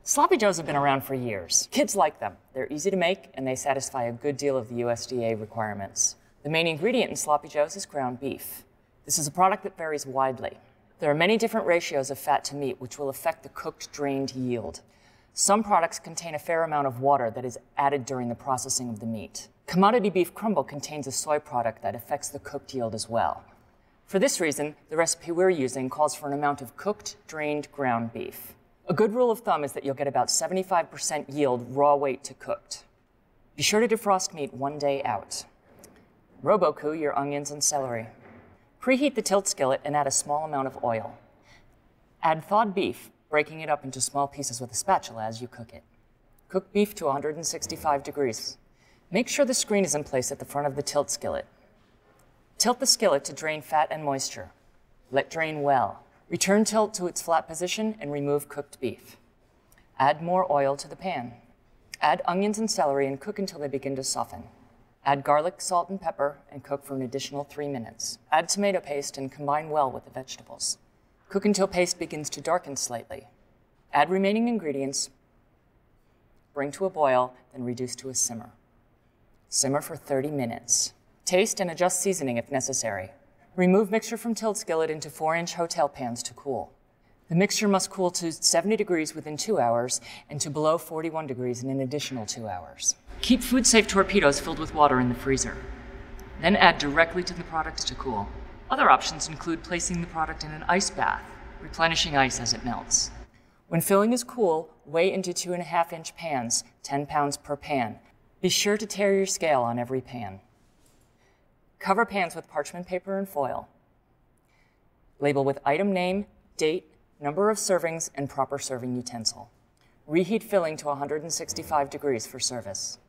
Sloppy Joes have been around for years. Kids like them. They're easy to make, and they satisfy a good deal of the USDA requirements. The main ingredient in Sloppy Joes is ground beef. This is a product that varies widely. There are many different ratios of fat to meat, which will affect the cooked drained yield. Some products contain a fair amount of water that is added during the processing of the meat. Commodity beef crumble contains a soy product that affects the cooked yield as well. For this reason, the recipe we're using calls for an amount of cooked, drained ground beef. A good rule of thumb is that you'll get about 75% yield raw weight to cooked. Be sure to defrost meat 1 day out. Robo-coup your onions and celery. Preheat the tilt skillet and add a small amount of oil. Add thawed beef, breaking it up into small pieces with a spatula as you cook it. Cook beef to 165 degrees. Make sure the screen is in place at the front of the tilt skillet. Tilt the skillet to drain fat and moisture. Let drain well. Return tilt to its flat position and remove cooked beef. Add more oil to the pan. Add onions and celery and cook until they begin to soften. Add garlic, salt, and pepper and cook for an additional 3 minutes. Add tomato paste and combine well with the vegetables. Cook until paste begins to darken slightly. Add remaining ingredients, bring to a boil, then reduce to a simmer. Simmer for 30 minutes. Taste and adjust seasoning if necessary. Remove mixture from tilt skillet into 4-inch hotel pans to cool. The mixture must cool to 70 degrees within 2 hours and to below 41 degrees in an additional 2 hours. Keep food-safe torpedoes filled with water in the freezer. Then add directly to the products to cool. Other options include placing the product in an ice bath, replenishing ice as it melts. When filling is cool, weigh into 2.5-inch pans, 10 pounds per pan. Be sure to tare your scale on every pan. Cover pans with parchment paper and foil. Label with item name, date, number of servings, and proper serving utensil. Reheat filling to 165 degrees for service.